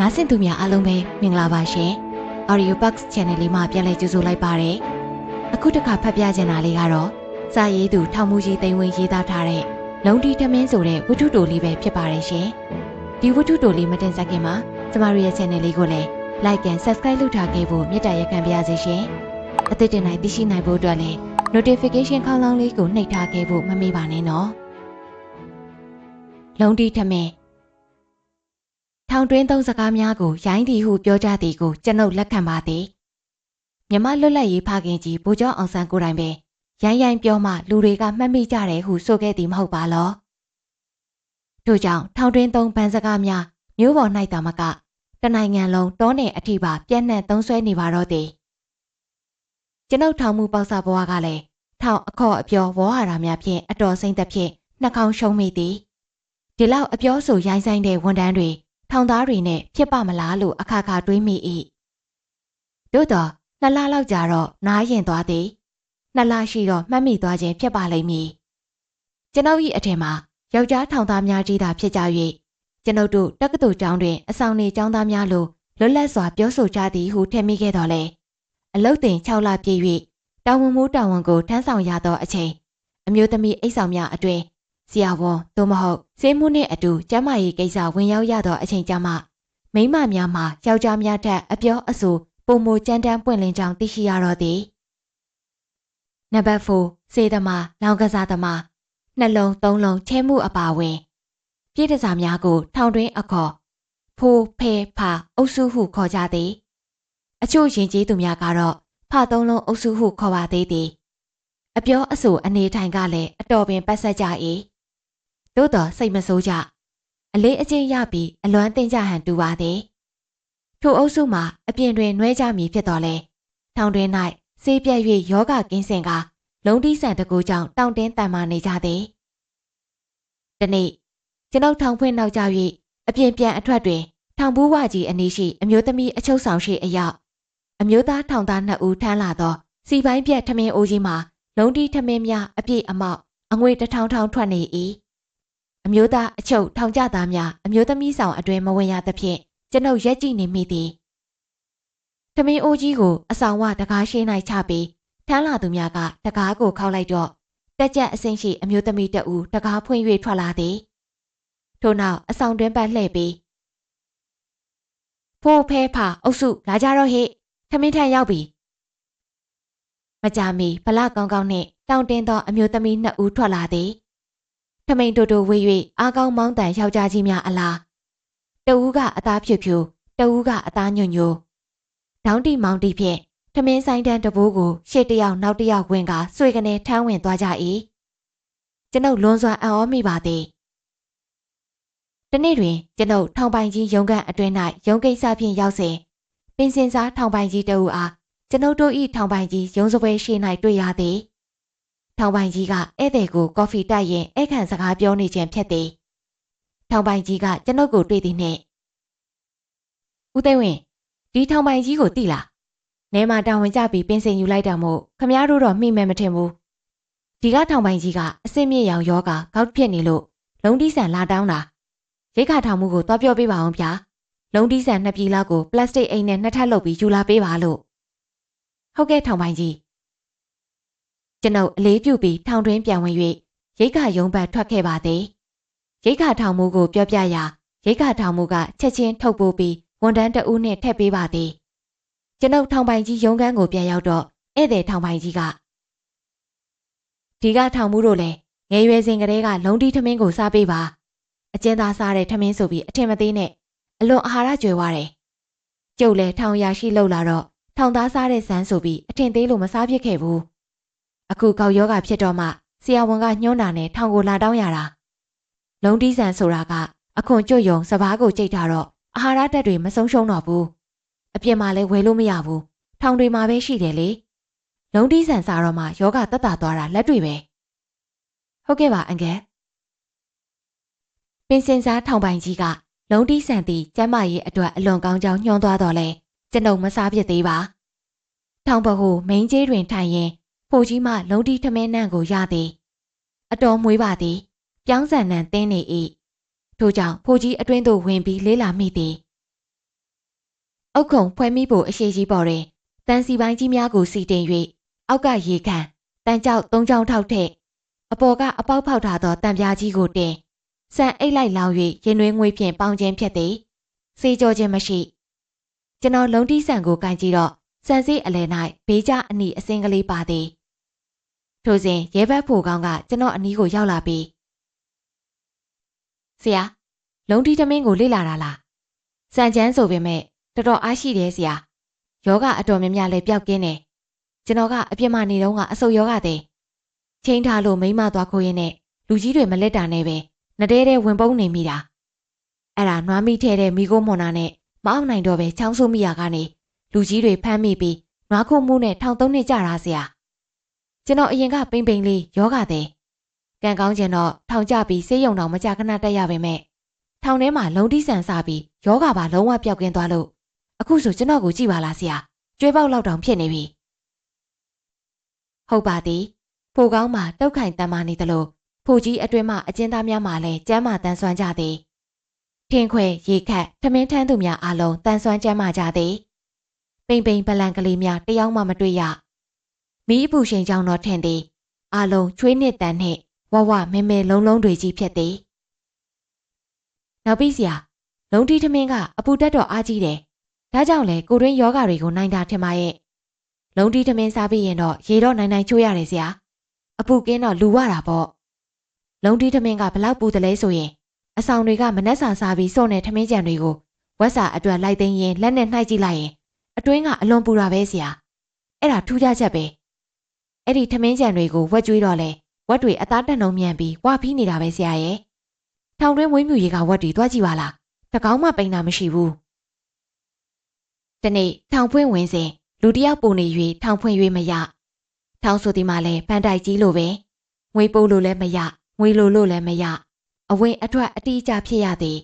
နားဆင်သူများအားလုံးပဲမင်္ဂလာပါရှင်။ Audio Box Channel လေးမှာပြန်လည်ကြိုဆိုလိုက်ပါရစေ။အခုတစ်ခါဖတ်ပြချင်တာလေးကတော့စာရေးသူထောင်မှုကြီးသိန်းဝင်းရေးသားထားတဲ့လုံတီထမင်းဆိုတဲ့ဝတ္ထုတိုလေးပဲဖြစ်ပါတယ်ရှင်။ဒီဝတ္ထုတိုလေးမတင်ဆက်ခင်မှာကျမတို့ရဲ့ channel လေးကိုလည်း like and subscribe လုပ်ထားခဲ့ဖို့မေတ္တာရပ်ခံပါရစေရှင်။အသစ်တင်နိုင်သိရှိနိုင်ဖို့အတွက်လည်း notification ခေါင်းလောင်းလေးကိုနှိပ်ထားခဲ့ဖို့မမေ့ပါနဲ့နော်။လုံတီထမင်းထောင်တွင်းသုံးစကားများကိုရိုင်းသည်ဟုပြောကြသည်ကိုကျွန်ုပ်လက်ခံပါသည်မြမလွတ်လပ်ရေးဖခင်ကြီးဗိုလ်ချုပ်အောင်ဆန်းကိုယ်တိုင်ပဲရိုင်းပြောမှလူတွေကမှတ်မိကြတယ်ဟုဆိုခဲ့သည်မဟုတ်ပါလောထို့ကြောင့်ထောင်တွင်းသုံးဗန်စကားများမျိုးပေါ်၌သာမကတနိုင်ငံလုံးတောနယ်အထိပါပြန့်နှံ့သုံးဆွဲနေပါတော့သည်ကျွန်ုပ်ထောင်မှုပေါက်စာဘဝကလည်းထောင်အခေါ်အပြောဝေါ်ဟာရာများဖြင့်အတော်စိမ့်သက်ဖြင့်နှာခေါင်းရှုံးမိသည်ဒီလောက်အပြောဆိုရိုင်းဆိုင်တဲ့ဝန်တန်းတွေထောင်သားတွေနဲ့ဖြစ်ပါမလားလို့အခါခါတွေးမိ၏သို့တော့2 လလောက်ကြာတော့နားရင်သွားသည်2 လရှိတော့မှတ်မိသွားခြင်းဖြစ်ပါလိမ့်မည်ကျွန်ုပ်၏အထင်မှာယောက်ျားထောင်သားများကြီးသာဖြစ်ကြ၍ကျွန်ုပ်တို့တက္ကသိုလ်ကျောင်းတွင်အဆောင်နေကျောင်းသားများလိုလွတ်လပ်စွာပြောဆိုကြသည်ဟုထင်မိခဲ့တော်လဲအလုတ်တင်6 လပြည့်၍တာဝန်မှုတာဝန်ကိုထမ်းဆောင်ရသောအချိန်အမျိုးသမီးအိတ်ဆောင်များအတွင်ဆရာဝန်သို့မဟုတ်ဆေးမှုနှင့်အတူကျန်းမာရေးကိစ္စဝင်ရောက်ရသောအချိန်ကြမှမိန်းမများမှယောက်ျားများထက်အပြောအဆိုပုံမကြမ်းတမ်းပွင့်လင်းကြောင်းသိရှိရတော့သည်နံပါတ်4စေသမားလောင်ကစားသမားနှလုံး3 လုံးချဲမှုအပါဝင်ပြည်တစားများကိုထောင်တွင်းအခေါ်ဖိုးဖဲဖာအုပ်စုဟုခေါ်ကြသည်အချို့ယဉ်ကျေးသူများကတော့ဖ3 လုံးအုပ်စုဟုခေါ်ပါသေးသည်အပြောအဆိုအနေထိုင်ကလည်းအတော်ပင်ပတ်ဆက်ကြ၏သို့တော်စိတ်မဆိုးကြအလေးအကျင့်ရပြီးအလွမ်းတင်ကြဟန်တူပါသည်ထိုအုပ်စုမှာအပြင်တွင်နှွဲကြမည်ဖြစ်တော်လဲထောင်တွင်၌ဆေးပြက်၍ယောဂကင်းစင်ကလုံတီးဆန်တကူကြောင့်တောင့်တင်းတန်မာနေကြသည်ဒီနေ့ကျွန်ုပ်ထောင်ဖွင့်နောက်ကျ၍အပြင်ပြန်အထွက်တွင်ထောင်ဘူးဝကြီးအနီးရှိအမျိုးသမီးအချုပ်ဆောင်ရှိအရောက်အမျိုးသားထောင်သား2 ဦးထမ်းလာသောစီပိုင်းပြက်ထမင်းအိုးကြီးမှာလုံတီးထမင်းများအပြည့်အမောက်အငွေ1000ထွက်နေ၏အမျိုးသားအချုပ်ထောင်ကျသားများအမျိုးသမီးဆောင်အတွင်မဝင်ရသဖြင့်ကျွန်ုပ်ရက်ကြည့်နေမိသည်ထမင်းအိုးကြီးကိုအဆောင်ဝတကားရှိ၌ချပြီးထမ်းလာသူများကတကားကိုခောက်လိုက်တော့တက်ကြက်အစိမ့်ရှိအမျိုးသမီးတဦးတကားဖွင့်၍ထွက်လာသည်ထို့နောက်အဆောင်တွင်ပတ်လှည့်ပြီးဖိုးဖဲဖာအုပ်စုလာကြတော့ဟိထမင်းထမ်းရောက်ပြီမကြမီဗလကောင်းကောင်းနှင့်တောင့်တင်းသောအမျိုးသမီး2 ဦးထွက်လာသည်ထမိန်တိုတိုဝေး၍အားကောင်းမောင်းတန်ယောက်ျားကြီးများအလားတဦးကအသားဖြူဖြူတဦးကအသားညွန့်ညိုဒေါင်းတီမောင်းတီဖြင့်ထမင်းဆိုင်တန်းတဘိုးကိုရှေ့တစ်ယောက်နောက်တစ်ယောက်ဝင်ကဆွေကနေထမ်းဝင်သွားကြ၏ကျွန်ုပ်လွန်စွာအံ့ဩမိပါသည်ဒီနေ့တွင်ကျွန်ုပ်ထောင်ပိုင်ကြီးရုံးခန်းအတွင်း၌ရုံးကိစ္စဖြင့်ရောက်စဉ်ပင်စင်စားထောင်ပိုင်ကြီးတဦးအားကျွန်ုပ်တို့၏ထောင်ပိုင်ကြီးရုံးစပွဲရှိ၌တွေ့ရသည်ထောင်ပိုင်ကြီးကဧည့်သည်ကိုကော်ဖီတိုက်ရင်ဧကန်စကားပြောနေခြင်းဖြစ်သည်ထောင်ပိုင်ကြီးကကျွန်ုပ်ကိုတွေ့သည်နှင့်ဦးသိန်းဝင်းဒီထောင်ပိုင်ကြီးကိုသိလားနဲမှာတာဝန်ကျပြီးပင်စင်ယူလိုက်တာမို့ခမရတို့တော့မိမယ်မထင်ဘူးဒီကထောင်ပိုင်ကြီးကအစ်စ်မြစ်ရောင်ယောဂါကောက်ဖြစ်နေလို့လုံတီးဆန်လာတောင်းတာရိတ်ခါထောင်မှုကိုတော့ပြောပေးပါအောင်ဗျာလုံတီးဆန်2 ပြည်လောက်ကိုပလတ်စတစ်အိမ်နဲ့2 ထပ်လုပ်ပြီးယူလာပေးပါလို့ဟုတ်ကဲ့ထောင်ပိုင်ကြီးကျွန်ုပ်အလေးပြုပြီးထောင်တွင်းပြန်ဝင်၍ရိတ်ခါရုံးဘက်ထွက်ခဲ့ပါသည်ရိတ်ခါထောင်မှုကိုပြောပြရာရိတ်ခါထောင်မှုကချက်ချင်းထုတ်ပိုးပြီးဝန်တန်း2 ဦးနှင့်ထည့်ပေးပါသည်ကျွန်ုပ်ထောင်ပိုင်ကြီးရုံးခန်းကိုပြန်ရောက်တော့ဧည့်သည်ထောင်ပိုင်ကြီးကဒီကထောင်မှုတို့လည်းငယ်ရွယ်စဉ်ကတည်းကလုံတီးထမင်းကိုစားပေးပါအကျဉ်းသားစားတဲ့ထမင်းဆိုပြီးအထင်မသေးနဲ့အလွန်အာဟာရကျွဲဝတယ်ကျုပ်လည်းထောင်ရရှိလောက်လာတော့ထောင်သားစားတဲ့ဆန်းဆိုပြီးအထင်သေးလို့မစားဖြစ်ခဲ့ဘူးအခုကောက်ယောဂဖြစ်တော့မှဆရာဝန်ကညှိုးတာနဲ့ထောင်ကိုလာတောင်းရတာလုံတီးဆန်ဆိုတာကအခွန်ကျွတ်ယုံစပားကိုကြိတ်ထားတော့အာဟာရဓာတ်တွေမဆုံးရှုံးတော့ဘူးအပြင်မှာလည်းဝယ်လို့မရဘူးထောင်တွေမှာပဲရှိတယ်လေလုံတီးဆန်စားတော့မှယောဂတက်တာသွားတာလက်တွေပဲဟုတ်ကဲ့ပါအန်ကယ်ပင်စင်စားထောင်ပိုင်ကြီးကလုံတီးဆန်သည်ကျမ်းမာရေးအတွက်အလွန်ကောင်းကြောင်းညွှန်းသွားတော့လဲကျွန်ုပ်မစားဖြစ်သေးပါထောင်ဘဟုမိန်းကြီးတွင်ထိုင်ရင်ဖိုးကြီးမှလုံတီးထမင်းနံ့ကိုရသည်အတော်မွေးပါသည်ပြောင်းဆန်နံတင်းနေ၏ထို့ကြောင့်ဖိုးကြီးအတွင်းသို့ဝင်ပြီးလေးလာမိသည် အုတ်ခုံဖွဲမိဖို့အရှိကြီးပေါ်တွင်တန်စီပိုင်းကြီးများကိုစီတင်၍အောက်ကရေခမ်းတန်ကြောက်၃ချောင်းထောက်ထည့်အပေါ်ကအပေါက်ဖောက်ထားသောတံပြားကြီးကိုတင်ဆန်အိတ်လိုက်လောင်း၍ရင်သွေးငွေဖြင့်ပေါင်ခြင်းဖြစ်သည်စေကြောခြင်းမရှိကျွန်တော်လုံးတီးဆန်ကိုကင်ကြည့်တော့ဆန်စေးအလဲ၌ဘေးကျအနီအစင်းကလေးပါသည်ထိုစဉ်ရဲဘက်ဖို့ကောင်းကကျွန်တော်အနီးကိုရောက်လာပြီးဆရာလုံးတီးသမင်းကိုလေ့လာတာလားစံချမ်းဆိုပေမဲ့တော်တော်အားရှိတယ်ဆရာယောဂအတော်များများလည်းပျောက်ကင်းတယ်ကျွန်တော်ကအပြစ်မနေတော့ကအဆုတ်ယောဂတဲ့ချိန်ထားလို့မိမသွားခိုးရင်းနဲ့လူကြီးတွေမလက်တာနဲ့ပဲနှတဲတဲ့ဝင်ပုန်းနေမိတာအဲ့ဒါနွားမိထဲတဲ့မိကိုမွန်နာနဲ့မအောင်နိုင်တော့ပဲချောင်းဆိုးမိရကနေလူကြီးတွေဖမ်းမိပြီးနွားခိုးမှုနဲ့ထောင်3နှစ်ကြာတာဆရာကျွန်တော်အရင်ကပိန်ပိန်လေးယောဂတဲ့ကံကောင်းကျင်တော့ထောင်ကျပြီးဆေးရုံတော်မကြခဏတက်ရပါမယ်ထောင်ထဲမှာလုံးတီးဆန်စားပြီးယောဂပါလုံးဝပျောက်ကင်းသွားလို့အခုဆိုကျွန်တော်ကိုကြည့်ပါလားဆရာကျွေးပေါက်လောက်တောင်ဖြစ်နေပြီဟုတ်ပါသည်ဖိုကောင်းမှာတောက်ခိုင်တမ်းမာနေသလိုဖိုကြီးအတွင်းမှအကျဉ်းသားများမှလည်းကျမ်းမာတန်ဆွမ်းကြသည်ထင်းခွဲရေခတ်ထမင်းထမ်းသူများအလုံးတန်ဆွမ်းကျမ်းမာကြသည်ပိန်ပိန်ပလန်ကလေးများတယောက်မှမတွေ့ရမီးအပူရှိန်ကြောင့်တော့ထင်သည်အလုံးချွေးနှစ်တန်နှင့်ဝဝမဲမဲလုံးလုံးတွေကြီးဖြစ်သည်နောက်ပြီးဆရာလုံးတီးထမင်းကအပူတက်တော့အားကြီးတယ်ဒါကြောင့်လေကိုတွင်းယောဂတွေကိုနိုင်တာထင်ပါရဲ့လုံးတီးထမင်းစားပြီးရင်တော့ရေတော့နိုင်ချိုးရတယ်ဆရာအပူကင်းတော့လူဝတာပေါ့လုံးတီးထမင်းကဘလောက်ပူတယ်လဲဆိုရင်အဆောင်တွေကမနှက်စာစားပြီးစော့နေထမင်းကြံတွေကိုဝက်စာအတွက်လိုက်သိမ်းရင်လက်နဲ့နှိုက်ကြည့်လိုက်ရင်အတွင်းကအလွန်ပူတာပဲဆရာအဲ့ဒါထူးခြားချက်ပဲအဲ့ဒီထမင်းကြံတွေကိုဝက်ကျွေးတော့လေဝက်တွေအသားတက်နှုံမြန်ပြီးဝါဖီးနေတာပဲဆရာရဲ့ထောင်တွင်းမွေးမြူရေးကဝက်တွေတွားကြည့်ပါလားတကောင်းမှပိန်တာမရှိဘူးဒီနေ့ထောင်ဖွင့်ဝင်စဉ်လူတယောက်ပုံနေ၍ထောင်ဖွင့်၍မရထောင်ဆိုဒီမှာလဲဖန်တိုက်ကြီးလိုပဲငွေပိုးလိုလည်းမရငွေလိုလို့လည်းမရအဝင်အထွက်အတိအကျဖြစ်ရသည်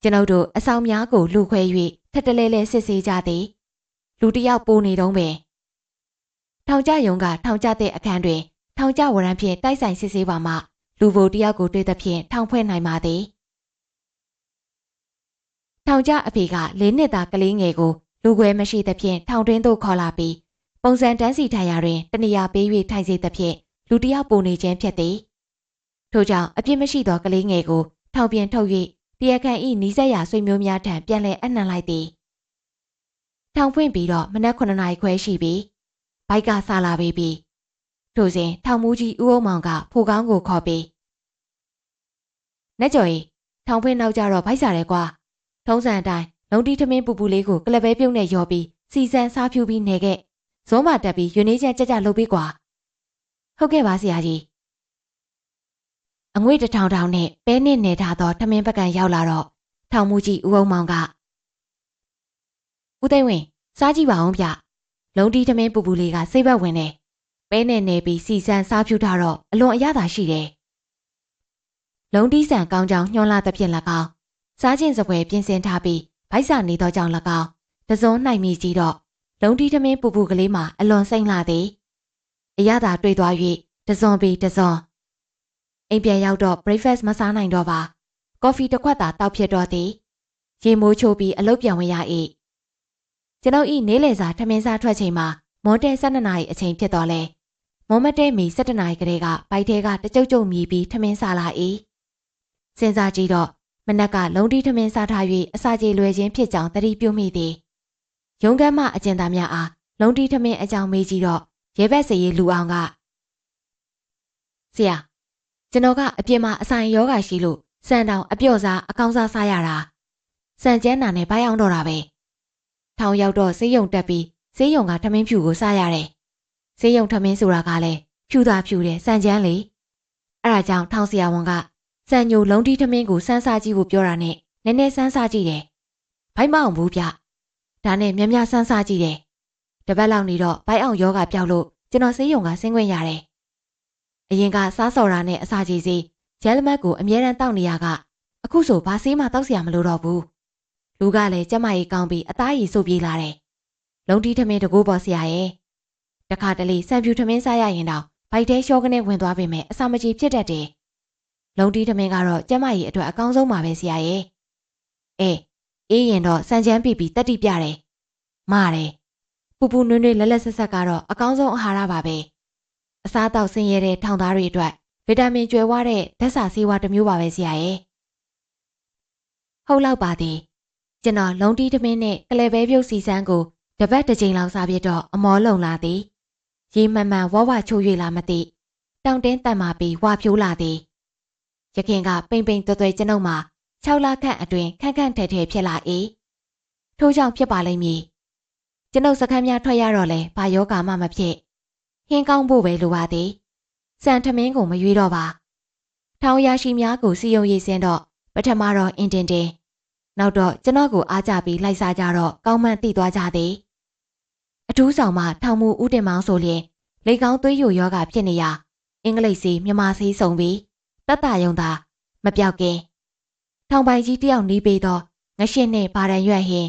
ကျွန်ုပ်တို့အဆောင်များကိုလူခွဲ၍ထက်တလဲလဲစစ်ဆေးကြသည်လူတယောက်ပိုးနေတော့ပဲထောင်ကျယုံကထောင်ကျတဲ့အခန်းတွင်ထောင်ကျဝရမ်းဖြင့်တိုက်ဆိုင်စစ်ဆေးပါမှလူဘိုတယောက်ကိုတွေ့သဖြင့်ထောင်ဖွဲ့နိုင်ပါသည်ထောင်ကျအဖေက၄နှစ်သားကလေးငယ်ကိုလူခွဲမရှိသဖြင့်ထောင်တွင်းသို့ခေါ်လာပြီးပုံစံတန်းစီထိုင်ရာတွင်တနေရာပေး၍ထိုင်စေသဖြင့်လူတယောက်ပုံနေခြင်းဖြစ်သည်ထို့ကြောင့်အပြစ်မရှိသောကလေးငယ်ကိုထောင်ပြင်ထုတ်၍တရားခံ၏နီးစပ်ရာဆွေမျိုးများထံပြန်လည်အနှံလိုက်သည်ထောင်ဖွင့်ပြီးတော့မနက်9နာရီခွဲရှိပြီဘိုက်ကဆလာပေးပြီးထိုစဉ်ထောင်မူးကြီးဦးအောင်မောင်ကဖိုကောင်းကိုခေါ်ပြီးနက်ကျော်ကြီးထောင်ဖွင့်နောက်ကြတော့ဘိုက်စားတယ်ကွာထုံးစံအတိုင်းလုံးတီးထမင်းပူပူလေးကိုကလပဲပြုတ်နဲ့ရော်ပြီးစီစံစားဖြူပြီးနေခဲ့ဇုံးမတက်ပြီးယူနေချက်ကြကြလုပ်ပြီးကွာဟုတ်ကဲ့ပါဆရာကြီးအငွေ့တစ်ထောင်ထောင်နဲ့ပဲနဲ့နေထားသောထမင်းပကံရောက်လာတော့ထောင်မူကြီးဦးအောင်မောင်ကဦးသိန်းဝင်းစားကြည့်ပါအောင်ဗျလုံးတီးထမင်းပူပူလေးကစိတ်ဘက်ဝင်တယ်ပဲနဲ့နေပြီးစီစံစားဖြူထားတော့အလွန်အရသာရှိတယ်လုံးတီးဆန်ကောင်းကြောင်ညှောလာသဖြင့်၎င်းစားခြင်းစပွဲပြင်ဆင်ထားပြီးဗိုက်စာနေသောကြောင့်၎င်းတစုံနိုင်မိကြီးတော့လုံးတီးထမင်းပူပူကလေးမှာအလွန်စိမ့်လာသည်အရသာတွေ့သွား၍တစုံပြီးတစုံအိမ်ပြန်ရောက်တော့ breakfast မစားနိုင်တော့ပါကော်ဖီတစ်ခွက်သာတောက်ဖြစ်တော့သည်ရေမိုးချိုးပြီးအလုပ်ပြန်ဝင်ရ၏ကျွန်ုပ်ဤနေ့လယ်စာထမင်းစားထွက်ချိန်မှာမွန်တဲ12နာရီအချိန်ဖြစ်တော့လဲမွန်မတဲမီ17နာရီကလေးကဘိုက်ထဲကတကြုတ်ကြုတ်မြည်ပြီးထမင်းစားလာ၏စဉ်းစားကြည့်တော့မနက်ကလုံးတီးထမင်းစားထား၍အစာကြေလွယ်ခြင်းဖြစ်ကြောင်းသတိပြုမိသည်ရုံးခန်းမှအကျဉ်းသားများအားလုံးတီးထမင်းအကြောင်းမေးကြည့်တော့ရဲဘက်စရေးလူအောင်ကဆရာကျွန်တော်ကအပြစ်မှာအဆိုင်ယောဂရှိလို့စံတောင်အပြော့စားအကောင်းစားစားရတာစံကျန်းနာနဲ့ဘိုင်းအောင်တော့တာပဲထောင်ရောက်တော့ဆေးရုံတက်ပြီးဆေးရုံကထမင်းဖြူကိုစားရတယ်ဆေးရုံထမင်းဆိုတာကလည်းဖြူတာဖြူတယ်စံကျန်းလေအဲ့ဒါကြောင့်ထောင်ဆရာဝန်ကစံညိုလုံးတီးထမင်းကိုစမ်းစားကြည့်ဖို့ပြောတာနဲ့နည်းနည်းစမ်းစားကြည့်တယ်ဘိုင်းမအောင်ဘူးဗျဒါနဲ့မြများစမ်းစားကြည့်တယ်တပတ်လောက်နေတော့ဘိုင်းအောင်ယောဂပျောက်လို့ကျွန်တော်ဆေးရုံကဆင်းခွင့်ရတယ်အရင်ကစားစော်တာနဲ့အစာကြီးစီဂျဲလမတ်ကိုအမြဲတမ်းတောက်နေရကအခုဆိုဘာဆေးမှတောက်เสียမလို့တော့ဘူးလူကလည်းကျမကြီးကောင်းပြီးအသားရည်စုပ်ပြေးလာတယ်လုံးတီးထမင်းတကိုးပေါ်ဆရာရဲ့တခါတလေစံဖြူထမင်းစားရရင်တော့ဗိုက်ထဲရှောကနေဝင်သွားပေမဲ့အစာမကြေဖြစ်တတ်တယ်လုံးတီးထမင်းကတော့ကျမကြီးအတွက်အကောင်းဆုံးပါပဲဆရာရဲ့အေး အေးရင်တော့စံချမ်းပြီးတက်တိပြတယ်။မာတယ်။ပူပူနွေ့နွေ့လက်လက်ဆက်ဆက်ကတော့အကောင်းဆုံးအာဟာရပါပဲ။အစားအသောက်ဆင်းရဲတဲ့ထောင်သားတွေအတွက်ဗီတာမင်ကျွယ်ဝတဲ့ဓာတ်စာဆေးဝါးတစ်မျိုးပါပဲဆရာရဲ့။ဟုတ်လောက်ပါသည်။ကျွန်တော်လုံးတီးထမင်းနဲ့ကလဲပဲပြုတ်စီစမ်းကိုတပတ်တစ်ချိန်လောက်စားပြတော့အမောလုံလာသည်။ရေမှန်မှန်ဝဝချိုး၍လာမသိတောင်တင်းတန်မာပြီးဝါဖြိုးလာသည်။ရခင်ကပိန်ပိန်တွဲတွဲကျွန်ုပ်မှာ6 လခန့်အတွင်းခန့်ခန့်ထဲထဲဖြစ်လာ၏ထို့ကြောင့်ဖြစ်ပါလိမ့်မည်ကျွန်ုပ်စခန်းများထွက်ရတော့လဲဘာယောဂါမှမဖြစ်ဟင်းကောင်းဖို့ပဲလိုပါသည်စံထမင်းကိုမရွေးတော့ပါထောင်ရရှိများကိုစီယုံရည်စင်းတော့ပထမတော့အင်တင်တင်နောက်တော့ကျွန်တော်ကိုအားကြပြီးလိုက်စားကြတော့ကောင်းမှန်သိသွားကြသည်အထူးဆောင်မှထောင်မှုဦးတင်မောင်ဆိုလျင်လေကောင်းသွေးယိုယောဂါဖြစ်နေရအင်္ဂလိပ်စီမြန်မာစီစုံပြီးတတ်တာယုံသာမပြောက်ကင်းထောင်ပိုင်ကြီးတယောက်နီးပေးတော့ငရှင်းနဲ့ဘာတန်ရွက်ဟင်း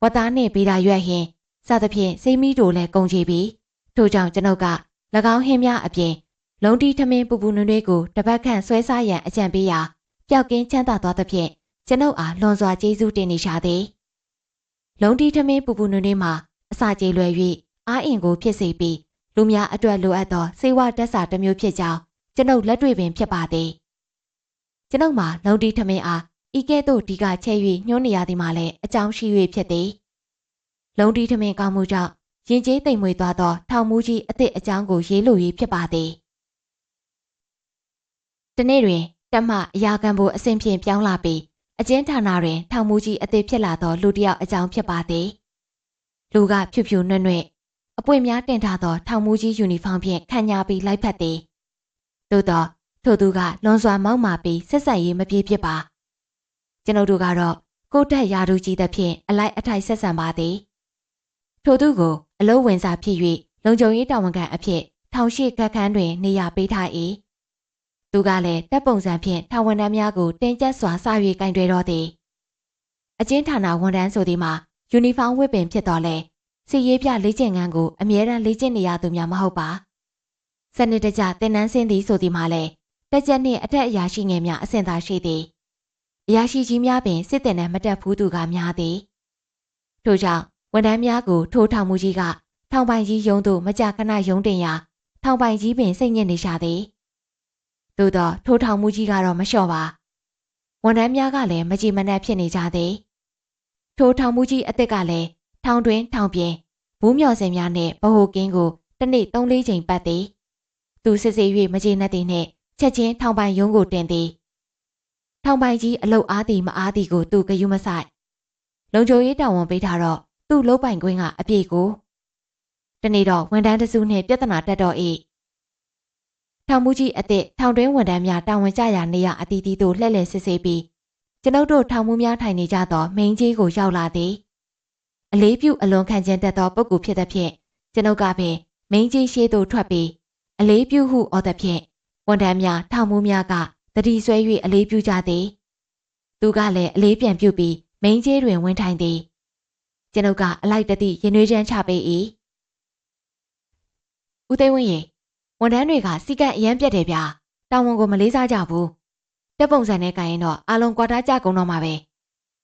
ဝတ်သားနဲ့ဗေဒာရွက်ဟင်းစသဖြင့်စိတ်မီးတို့လည်းကုန်ကြပြီးထို့ကြောင့်ကျွန်ုပ်က၎င်းဟင်းများအပြင်လုံးတီထမင်းပူပူနွေ့နွေ့ကိုတပတ်ခန့်ဆွဲစားရန်အကြံပေးရာပျောက်ကင်းချမ်းသာသွားသဖြင့်ကျွန်ုပ်အားလွန်စွာကျေးဇူးတင်နေရှာသည်လုံးတီထမင်းပူပူနွေ့နွေ့မှာအစာကြေလွယ်၍အားအင်ကိုဖြစ်စေပြီးလူများအတွက်လိုအပ်သောစေဝါဓာတ်စာတစ်မျိုးဖြစ်ကြောင်းကျွန်ုပ်လက်တွေ့ပင်ဖြစ်ပါသည်ကျွန်ုပ်မှာလုံးတီထမင်းအားဤကဲ့သို့ဒီကချဲ့၍ညှိုးနေရသည်မှာလည်းအကြောင်းရှိ၍ဖြစ်သည်လုံးတီထမင်းကောင်းမှုကြောင့်ရင်ကျေးတိမ်မွေသွားသောထောင်မူကြီးအသည့်အကြောင်းကိုရေးလို၍ဖြစ်ပါသည်တနေ့တွင်တက်မှအရာခံဖို့အစဉ်ဖြင့်ပြောင်းလာပြီးအကျဉ်းဌာနတွင်ထောင်မူကြီးအသည့်ဖြစ်လာသောလူတစ်ယောက်အကြောင်းဖြစ်ပါသည်လူကဖြူဖြူနွဲ့နွဲ့အပွင့်များတင်ထားသောထောင်မူကြီးယူနီဖောင်းဖြင့်ခန့်ညာပြီးလိုက်ဖက်သည်သို့သောထိုသူကလွန်စွာမောက်မာပြီးဆက်ဆက်ရေးမပြေဖြစ်ပါကျွန်ုပ်တို့ကတော့ကိုယ့်တက်ရာထူးကြီးသဖြင့်အလိုက်အထိုက်ဆက်ဆံပါသည်ထိုသူကိုအလုံးဝင်စာဖြစ်၍လုံခြုံရေးတာဝန်ခံအဖြစ်ထောင်ရှိခက်ခန်းတွင်နေရာပေးထား၏သူကလည်းတပ်ပုံစံဖြင့်ထောင်ဝန်ထမ်းများကိုတင်ကျပ်စွာစ၍ကင်တွယ်တော်သည်အကျဉ်းဌာနဝန်ထမ်းဆိုသည်မှာယူနီဖောင်းဝတ်ပင်ဖြစ်တော်လဲစီရေးပြလေ့ကျင့်ခန်းကိုအမြဲတမ်းလေ့ကျင့်နေရသူများမဟုတ်ပါစနစ်တကျသင်တန်းဆင်းသည်ဆိုသည်မှာလည်းတက်ကြက်နှင့်အထက်အရာရှိငယ်များအဆင့်သာရှိသည်အရာရှိကြီးများပင်စစ်တင်နဲ့မတက်ဘူးသူကများသည်ထို့ကြောင့်ဝန်ထမ်းများကိုထိုးထောင်မှုကြီးကထောင်ပိုင်ကြီးယုံသို့မကြာခဏယုံတင်ရာထောင်ပိုင်ကြီးပင်စိတ်ညစ်နေရှာသည်သို့တော့ထိုးထောင်မှုကြီးကတော့မလျှော့ပါဝန်ထမ်းများကလည်းမကြည်မနှက်ဖြစ်နေကြသည်ထိုထောင်မှုကြီးအသစ်ကလည်းထောင်တွင်ထောင်ပြင်ဘူးမြော်စင်များနှင့်ဗဟိုကင်းကိုတစ်နေ့ 3-4 ချိန်ပတ်သည်သူစစ်စေး၍မကြေနပ်သည်နှင့်ချက်ချင်းထောင်ပိုင်ယုံကိုတင်သည်ထောင်ပိုင်ကြီးအလုတ်အားသည်မအားသည်ကိုသူဂယုမဆိုင်လုံခြုံရေးတာဝန်ပေးထားတော့သူ့လုတ်ပိုင်ခွင့်ကအပြည့်ကိုတနေ့တော့ဝန်ထမ်းတစုနှင့်ပြဿနာတက်တော့၏ထောင်မှုကြီးအသည့်ထောင်တွင်းဝန်ထမ်းများတာဝန်ကျရာနေရာအသီးသီးသို့လှည့်လည်စစ်ဆေးပြီးကျွန်ုပ်တို့ထောင်မှုများထိုင်နေကြသောမိန်းကြီးကိုရောက်လာသည်အလေးပြုအလွန်ခံခြင်းတက်သောပုဂ္ဂိုလ်ဖြစ်သည်ဖြင့်ကျွန်ုပ်ကပင်မိန်းကြီးရှေ့သို့ထွက်ပြီးအလေးပြုဟုအော်သည်ဖြင့်ဝန်ထမ်းများထောင်မှုများကတတိဆွဲ၍အလေးပြုကြသည်သူကလည်းအလေးပြန်ပြုပြီးမိန်းကြီးတွင်ဝင်ထိုင်သည်ကျွန်ုပ်ကအလိုက်တသိရင်နှွေးချမ်းချပေး၏ဦးသိန်းဝင်းရေဝန်ထမ်းတွေကစီကံအရန်ပြတ်တယ်ဗျာတာဝန်ကိုမလေးစားကြဘူးတက်ပုံစံနဲ့ကြရင်တော့အလုံးကွာတာကြကုန်တော့မှာပဲ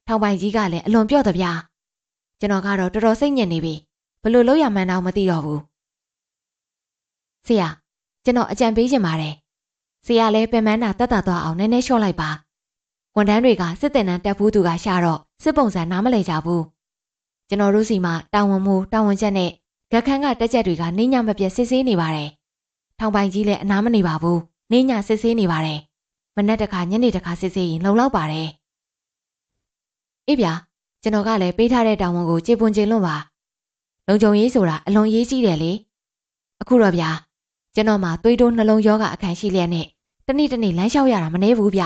ထောင်ပိုင်ကြီးကလည်းအလွန်ပြော့တယ်ဗျာကျွန်တော်ကတော့တော်တော်စိတ်ညစ်နေပြီဘလို့လို့ရမှန်းတော့မသိတော့ဘူးဆရာကျွန်တော်အကြံပေးချင်ပါတယ်ဆရာလည်းပင်မန်းတာတတ်တာသွားအောင်နည်းနည်းလျှော့လိုက်ပါဝန်ထမ်းတွေကစစ်တင်တန်းတက်ဘူးသူကရှာတော့စစ်ပုံစံနားမလည်ကြဘူးကျွန်တော်တို့စီမှာတာဝန်မှုတာဝန်ချက်နဲ့ဂက်ခန်းကတက်ချက်တွေကနေညမပြတ်စစ်ဆေးနေပါတယ်ထောင်ပိုင်ကြီးလည်းအနားမနေပါဘူးနေညစစ်ဆေးနေပါတယ်မနက်တစ်ခါညနေတစ်ခါစစ်ဆေးရင်လုံလောက်ပါတယ်အေးဗျာကျွန်တော်ကလည်းပေးထားတဲ့တာဝန်ကိုကြေပွန်ကျင်လွန်းပါလုံခြုံရေးဆိုတာအလွန်ရေးကြီးတယ်လေအခုတော့ဗျာကျွန်တော်မှသွေးတိုးနှလုံးယောဂအခန်းရှိလျက်နဲ့တနေ့လမ်းလျှောက်ရတာမနှဲဘူးဗျ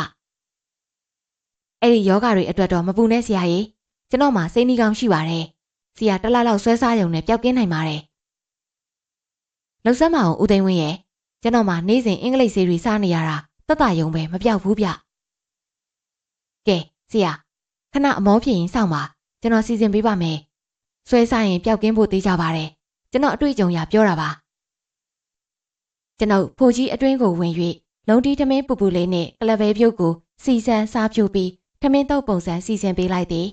အဲ့ဒီယောဂတွေအတွက်တော့မပူနဲ့ဆရာကြီးကျွန်တော်မှစိတ်နှီးကောင်းရှိပါတယ်ဆရာတစ်လလောက်ဆွဲစားရုံနဲ့ပျောက်ကင်းနိုင်ပါတယ်လှုပ်ဆက်မအောင်ဦးသိန်းဝင်းရဲ့ကျွန်တော်မှနေ့စဉ်အင်္ဂလိပ်ဆေးတွေစားနေရတာသက်သာရုံပဲမပြောက်ဘူးဗျကဲဆရာခဏအမောဖြစ်ရင်စောင့်ပါကျွန်တော်စီစဉ်ပေးပါမယ်ဆွဲစားရင်ပျောက်ကင်းဖို့သိကြပါတယ်ကျွန်တော်အတွေ့အကြုံရပြောတာပါကျွန်ုပ်ဖိုကြီးအတွင်းကိုဝင်၍လုံးတီးထမင်းပူပူလေးနဲ့ကလပဲပြုတ်ကိုစီစံစားဖြူပြီးထမင်းတုပ်ပုံစံစီစဉ်ပေးလိုက်သည်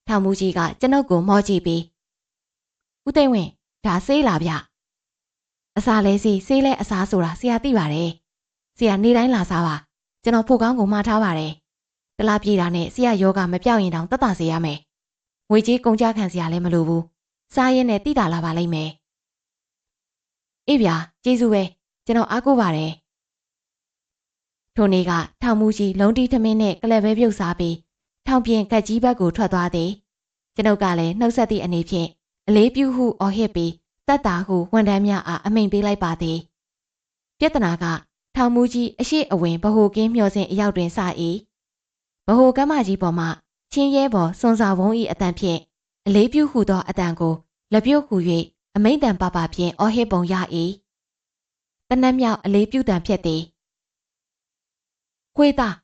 ထောင်မူကြီးကကျွန်ုပ်ကိုမော့ကြည့်ပြီးဦးသိန်းဝင်းဒါဆေးလာဗျအစာလဲစီဆေးလဲအစားဆိုတာဆရာသိပါတယ်ဆရာနေတိုင်းလာစားပါကျွန်တော်ဖို့ကောင်းကိုမှားထားပါတယ်တလားပြေတာနဲ့ဆရာယောဂမပြောက်ရင်တောင်တက်တာစေရမယ်ငွေကြီးကုန်ကြခံစရာလည်းမလိုဘူးစားရင်နဲ့တိတာလာပါလိမ့်မယ်အေးဗျာကျေးဇူးပဲကျွန်တော်အားကိုးပါတယ်ထိုနေ့ကထောင်မူကြီးလုံးတီးထမင်းနဲ့ကလပ်ပဲပြုတ်စားပြီးထောင်ပြင်ကတ်ကြီးဘက်ကိုထွက်သွားသည်ကျွန်ုပ်ကလည်းနှုတ်ဆက်သည့်အနေဖြင့်အလေးပြုဟုအော်ဟစ်ပြီးတတ်တာဟုဝန်ထမ်းများအားအမိန့်ပေးလိုက်ပါသည်ပြဿနာကထောင်မူကြီးအရှိအဝင်ဗဟိုကင်းမျှော်စင်အရောက်တွင်စ၏ဗဟိုကမ်းမကြီးပေါ်မှချင်းရဲပေါ်စွန်စာဝုံး၏အတန်ဖြင့်အလေးပြုဟုသောအတန်ကိုလက်ပြုတ်ဟူ၍အမိန့်တန်ပါပါဖြင့်အော်ဟစ်ပုံရ၏တနက်မြောက်အလေးပြုတန်ဖြစ်သည်ခွေးသား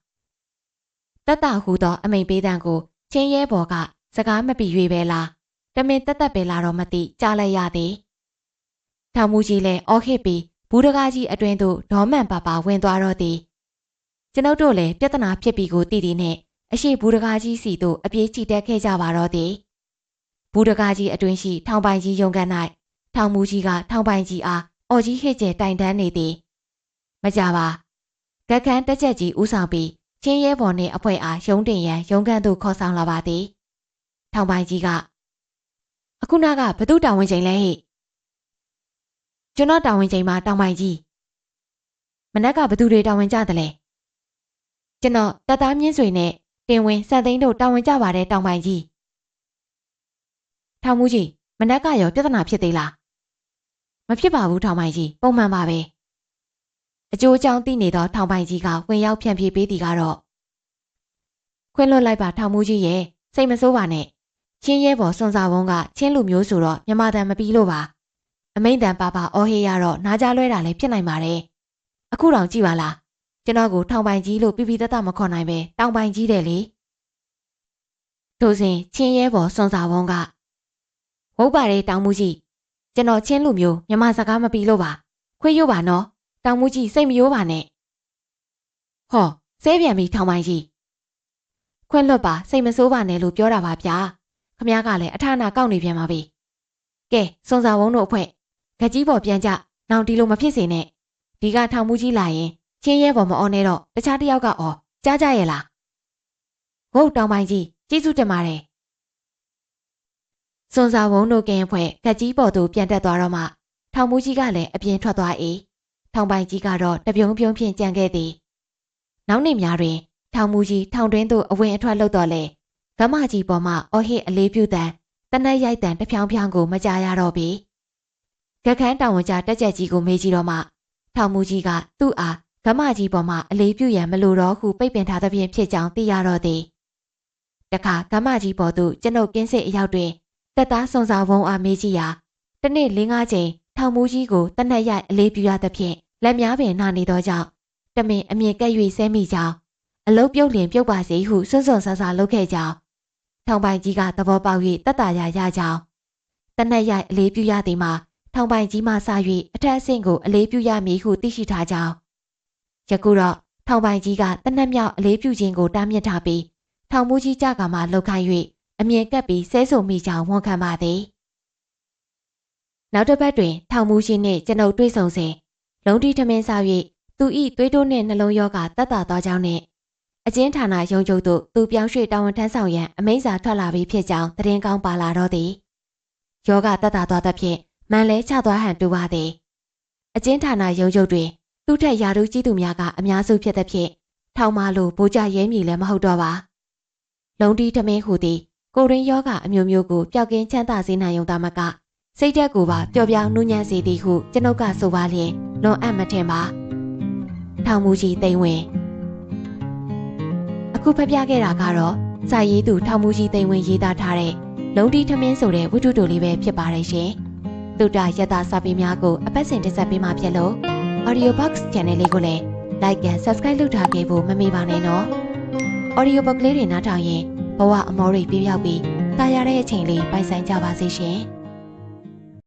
တတ်တာဟူသောအမိန့်ပေးတန်ကိုချင်းရဲပေါ်ကစကားမပြည့်၍ပဲလားတမင်တက်တက်ပဲလာတော့မသိကြားလိုက်ရသည်ထောင်မူကြီးလည်းအော်ဟစ်ပြီးဘူးတကားကြီးအတွင်သို့ဒေါမှန်ပါပါဝင်သွားတော့သည်ကျွန်ုပ်တို့လည်းပြဿနာဖြစ်ပြီးကိုတည်တည်နဲ့အရှိဘူးတကားကြီးစီသို့အပြေးချီတက်ခဲ့ကြပါတော့သည်ဘူးတကားကြီးအတွင်ရှိထောင်ပိုင်ကြီးရုံကန်၌ထောင်မူကြီးကထောင်ပိုင်ကြီးအားအော်ကြီးဟစ်ကျဲတိုင်တန်းနေသည်မကြပါဂက်ခန်းတက်ချက်ကြီးဦးဆောင်ပြီးချင်းရဲပေါ်နှင့်အဖွဲ့အားရုံးတင်ရန်ရုံးကန်သို့ခေါ်ဆောင်လာပါသည်ထောင်ပိုင်ကြီးကအခုနကဘသူတာဝန်ချိန်လဲဟိကျွန်တော်တာဝန်ချိန်မှာတောင်ပိုင်ကြီးမနက်ကဘသူတွေတာဝန်ကြတယ်လဲကျွန်တော်တပ်သားမြင့်ဆွေနဲ့တင်ဝင်စက်သိန်းတို့တာဝန်ကြပါတယ်တောင်ပိုင်ကြီးထောင်မူကြီးမနက်ကရောပြဿနာဖြစ်သေးလားမဖြစ်ပါဘူးထောင်ပိုင်ကြီးပုံမှန်ပါပဲအကျိုးအကြောင်းသိနေသောထောင်ပိုင်ကြီးကဝင်ရောက်ဖြန့်ဖြေပေးသည်ကတော့ခွင့်လွှတ်လိုက်ပါထောင်မူကြီးရဲ့စိတ်မဆိုးပါနဲ့ချင်းရဲပေါ်စွန်စာဝုံးကချင်းလူမျိုးဆိုတော့မြမတန်မပြီးလို့ပါအမိန့်တန်ပါပါအော်ဟေးရတော့နားကြလွဲတာလည်းဖြစ်နိုင်ပါတယ်အခုတောင်ကြည့်ပါလားကျွန်တော်ကိုထောင်ပိုင်ကြီးလို့ပြပြတတ်တမခေါ်နိုင်ပဲတောင်ပိုင်ကြီးတယ်လေထိုစဉ်ချင်းရဲပေါ်စွန်စာဝုံးကဟုတ်ပါတယ်တောင်မူကြီးကျွန်တော်ချင်းလူမျိုးမြမစကားမပြီးလို့ပါခွေးရုပ်ပါနော်တောင်မူကြီးစိတ်မရိုးပါနဲ့ဟောဆဲပြန်ပြီထောင်ပိုင်ကြီးခွင့်လွတ်ပါစိတ်မဆိုးပါနဲ့လို့ပြောတာပါဗျာခမ ्या ကလည်းအထနာကောက်နေပြန်ပါပြီကဲစွန်စာဝုံးတို့အဖွဲ့ဂက်ကြီးပေါ်ပြန်ကြနောင်ဒီလိုမဖြစ်စေနဲ့ဒီကထောင်မူကြီးလာရင်ချင်းရဲပေါ်မအော်နဲ့တော့တခြားတစ်ယောက်ကအော်ကြားကြရဲ့လားဟုတ်တောင်ပိုင်ကြီးကျေးဇူးတင်ပါတယ်စွန်စာဝုံးတို့ကင်းအဖွဲ့ဂက်ကြီးပေါ်သို့ပြန်တက်သွားတော့မှထောင်မူကြီးကလည်းအပြင်ထွက်သွား၏ထောင်ပိုင်ကြီးကတော့တပြုံးပြုံးဖြင့်ကြံခဲ့သည်နောက်နေ့များတွင်ထောင်မူကြီးထောင်တွင်းသို့အဝင်အထွက်လုပ်တော့လေကမ္မကြီးပေါ်မှအော်ဟစ်အလေးပြုတန်တနက်ရိုက်တန်တဖြောင်းဖြောင်းကိုမကြားရတော့ပြီဂက်ခန်းတောင်ဝန်ကျတက်ချက်ကြီးကိုမေးကြည့်တော့မှထောင်မူကြီးကသူ့အားကမ္မကြီးပေါ်မှအလေးပြုရန်မလိုတော့ဟုပိတ်ပင်ထားသဖြင့်ဖြစ်ကြောင်းသိရတော့သည်တခါကမ္မကြီးပေါ်သို့ကျွန်ုပ်ကင်းစစ်အရောက်တွင်တက်သားစွန်စာဝုံးအားမေးကြည့်ရာတနေ့ 4-5 ချိန်ထောင်မူကြီးကိုတနက်ရိုက်အလေးပြုရသဖြင့်လက်များပင်နာနေသောကြောင့်တမင်အမြင်ကဲ့၍ဆဲမိကြောင်းအလုတ်ပြုတ်လျင်ပြုတ်ပါစေဟုစွန့်စွန့်ဆဆလုပ်ခဲ့ကြောင်းထောင်ပိုင်ကြီးကသဘောပေါက်၍တတ်တာရကြောင်းတနက်ရိုက်အလေးပြုရသည်မှာထောင်ပိုင်ကြီးမှစ၍အထက်အဆင့်ကိုအလေးပြုရမည်ဟုသိရှိထားကြောင်းယခုတော့ထောင်ပိုင်ကြီးကတနက်မြောက်အလေးပြုခြင်းကိုတားမြစ်ထားပြီးထောင်မူကြီးကြကမှလှုပ်ခိုင်း၍အမြင်ကပ်ပြီးဆဲဆိုမိကြောင်းဝန်ခံပါသည်နောက်တစ်ပတ်တွင်ထောင်မူကြီးနှင့်ကျွန်ုပ်တွေ့ဆုံစဉ်လုံးတီထမင်းစား၍သူ၏သွေးတိုးနှင့်နှလုံးရောဂါတက်တာသွားကြောင်းနှင့်အကျဉ်းဌာနရုံးချုပ်သို့သူပြောင်းရွှေ့တာဝန်ထမ်းဆောင်ရန်အမိန့်စာထွက်လာပြီးဖြစ်ကြောင်းသတင်းကောင်းပါလာတော့သည်ယောဂတက်တာသွားသဖြင့်မန်လဲချသွားဟန်တူပါသည်အကျဉ်းဌာနရုံးချုပ်တွင်သူ့ထက်ယာရုကြီးသူများကအများစုဖြစ်သဖြင့်ထောင်မလို့ဗိုလ်ကြရဲမည်လည်းမဟုတ်တော့ပါလုံးတီထမင်းဟူသည်ကိုရင်းယောဂအမျိုးမျိုးကိုပျောက်ကင်းချမ်းသာစေနိုင်ုံသာမကစိတ်ဓာတ်ကိုပါပျော်ပြောင်းနှူးညံ့စေသည်ဟုကျွန်ုပ်ကဆိုပါလျင်လွန်အပ်မထင်ပါထောင်မူကြီးသိမ့်ဝင်အခုဖပြခဲ့တာကတော့စာရေးသူထောင်မူကြီးသိမ့်ဝင်ရေးသားထားတဲ့လုံးတီထမင်းဆိုတဲ့ဝတ္ထုတိုလေးပဲဖြစ်ပါတယ်ရှင်သုတ္တယတစာပေများကိုအပတ်စဉ်တင်ဆက်ပေးမှာဖြစ်လို့ Audio Box Channel လေးကိုလည်း Like and Subscribe လုပ်ထားခဲ့ဖို့မမေ့ပါနဲ့နော် Audio Box လေးတွေနားထောင်ရင်ဘဝအမောတွေပြပြောက်ပြီးတာယာတဲ့အချိန်လေးပိုင်ဆိုင်ကြပါစေရှင်